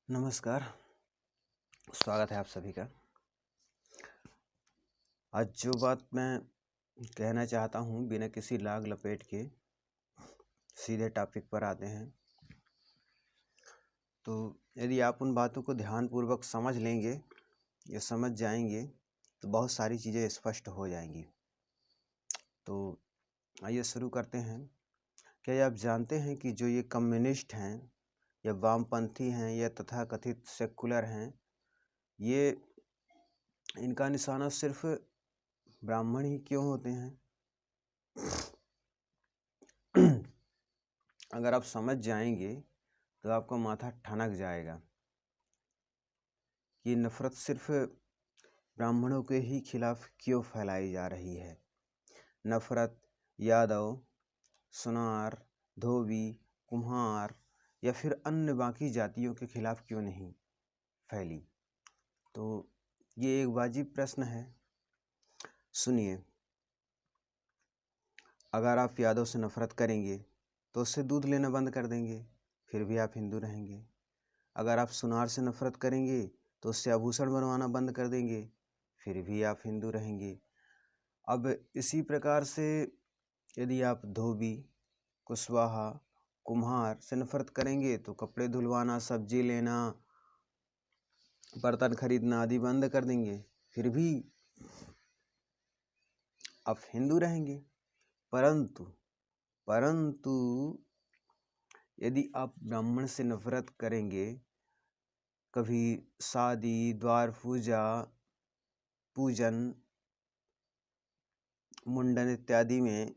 नमस्कार, स्वागत है आप सभी का। आज जो बात मैं कहना चाहता हूँ बिना किसी लाग लपेट के सीधे टॉपिक पर आते हैं। तो यदि आप उन बातों को ध्यानपूर्वक समझ लेंगे या समझ जाएंगे तो बहुत सारी चीज़ें स्पष्ट हो जाएंगी। तो आइए शुरू करते हैं। क्या ये आप जानते हैं कि जो ये कम्युनिस्ट हैं या वामपंथी हैं या तथाकथित सेकुलर हैं, ये इनका निशाना सिर्फ ब्राह्मण ही क्यों होते हैं? अगर आप समझ जाएंगे तो आपका माथा ठनक जाएगा कि नफरत सिर्फ ब्राह्मणों के ही खिलाफ क्यों फैलाई जा रही है। नफरत यादव, सुनार, धोबी, कुम्हार या फिर अन्य बाकी जातियों के खिलाफ क्यों नहीं फैली? तो ये एक वाजिब प्रश्न है। सुनिए, अगर आप यादव से नफरत करेंगे तो उससे दूध लेना बंद कर देंगे, फिर भी आप हिंदू रहेंगे। अगर आप सुनार से नफरत करेंगे तो उससे आभूषण बनवाना बंद कर देंगे, फिर भी आप हिंदू रहेंगे। अब इसी प्रकार से यदि आप धोबी, कुशवाहा, कुम्हार से नफरत करेंगे तो कपड़े धुलवाना, सब्जी लेना, बर्तन खरीदना आदि बंद कर देंगे, फिर भी आप हिंदू रहेंगे। परंतु यदि आप ब्राह्मण से नफरत करेंगे, कभी शादी, द्वार पूजा, पूजन, मुंडन इत्यादि में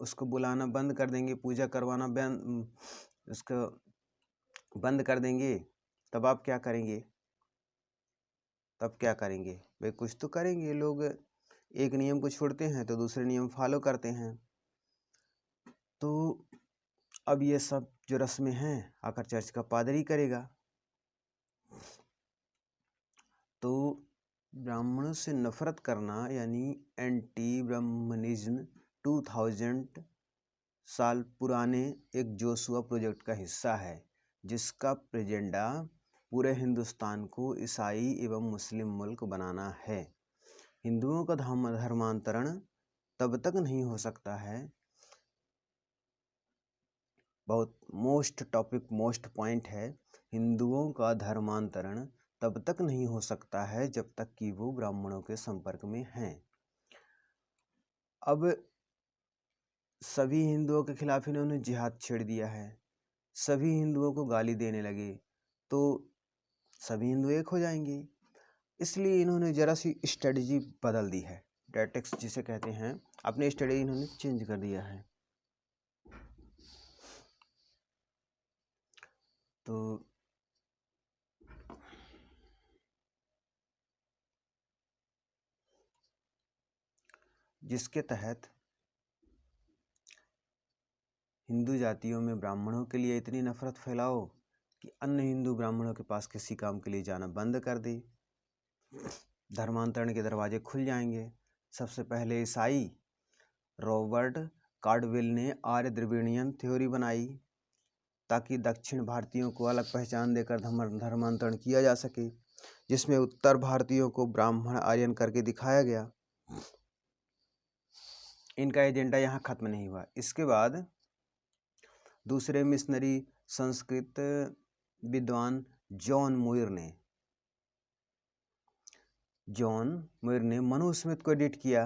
उसको बुलाना बंद कर देंगे, पूजा करवाना उसको बंद कर देंगे, तब आप क्या करेंगे? भाई कुछ तो करेंगे। लोग एक नियम को छोड़ते हैं तो दूसरे नियम फॉलो करते हैं। तो अब ये सब जो रस्में हैं आकर चर्च का पादरी करेगा। तो ब्राह्मणों से नफरत करना यानी एंटी ब्राह्मणिज्म 2000 साल पुराने एक जोशुआ प्रोजेक्ट का हिस्सा है, जिसका एजेंडा पूरे हिंदुस्तान को ईसाई एवं मुस्लिम मुल्क बनाना है। हिंदुओं का धर्मांतरण तब तक नहीं हो सकता है, बहुत मोस्ट पॉइंट है, हिंदुओं का धर्मांतरण तब तक नहीं हो सकता है जब तक कि वो ब्राह्मणों के संपर्क में हैं। अब सभी हिंदुओं के खिलाफ इन्होंने जिहाद छेड़ दिया है, सभी हिंदुओं को गाली देने लगे तो सभी हिंदू एक हो जाएंगे। इसलिए इन्होंने जरा सी स्ट्रेटजी बदल दी है, टैक्टिक्स जिसे कहते हैं, अपनी स्ट्रेटजी इन्होंने चेंज कर दिया है। तो जिसके तहत हिंदू जातियों में ब्राह्मणों के लिए इतनी नफरत फैलाओ कि अन्य हिंदू ब्राह्मणों के पास किसी काम के लिए जाना बंद कर दे। धर्मांतरण के दरवाजे खुल जाएंगे। सबसे पहले ईसाई रॉबर्ट कार्डवेल ने आर्य द्रविड़ियन थ्योरी बनाई ताकि दक्षिण भारतीयों को अलग पहचान देकर धर्मांतरण किया जा सके, जिसमें उत्तर भारतीयों को ब्राह्मण आर्यन करके दिखाया गया। इनका एजेंडा यहाँ खत्म नहीं हुआ। इसके बाद दूसरे मिशनरी संस्कृत विद्वान जॉन मुइर ने मनुस्मृति को एडिट किया।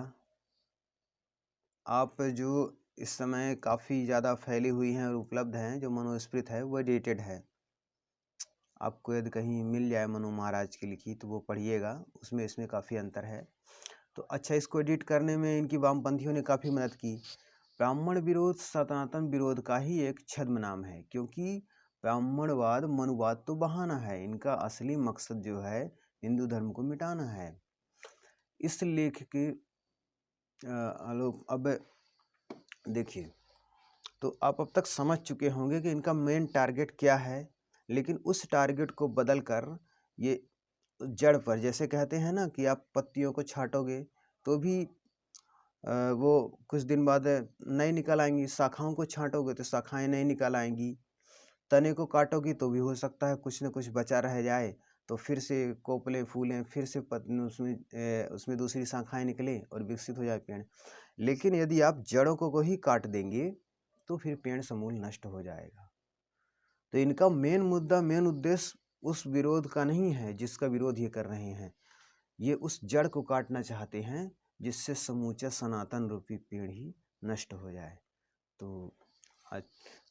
आप जो इस समय काफ़ी ज़्यादा फैली हुई हैं और उपलब्ध हैं, जो मनुस्मृति है वो एडिटेड है। आपको यदि कहीं मिल जाए मनु महाराज की लिखी तो वो पढ़िएगा, उसमें इसमें काफ़ी अंतर है। तो अच्छा, इसको एडिट करने में इनकी वामपंथियों ने काफ़ी मदद की। ब्राह्मण विरोध सनातन विरोध का ही एक छद्म नाम है, क्योंकि ब्राह्मणवाद मनुवाद तो बहाना है, इनका असली मकसद जो है हिंदू धर्म को मिटाना है। इस लेख के अब देखिए, तो आप अब तक समझ चुके होंगे कि इनका मेन टारगेट क्या है, लेकिन उस टारगेट को बदल कर ये जड़ पर, जैसे कहते हैं ना कि आप पत्तियों को छांटोगे तो भी वो कुछ दिन बाद नई निकल आएंगी, शाखाओं को छांटोगे तो शाखाएं नई निकल आएंगी। तने को काटोगे तो भी हो सकता है कुछ न कुछ बचा रह जाए, तो फिर से कोपलें फूलें, फिर से उसमें दूसरी शाखाएँ निकलें और विकसित हो जाए पेड़। लेकिन यदि आप जड़ों को ही काट देंगे, तो फिर पेड़ समूल नष्ट हो जाएगा। तो इनका मेन मुद्दा, मेन उद्देश्य उस विरोध का नहीं है जिसका विरोध ये कर रहे हैं। ये उस जड़ को काटना चाहते हैं जिससे समूचा सनातन रूपी पेड़ ही नष्ट हो जाए। तो आज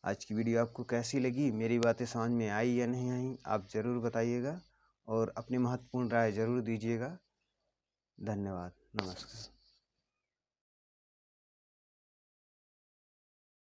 आज की वीडियो आपको कैसी लगी, मेरी बातें समझ में आई या नहीं आई, आप ज़रूर बताइएगा और अपनी महत्वपूर्ण राय ज़रूर दीजिएगा। धन्यवाद, नमस्कार।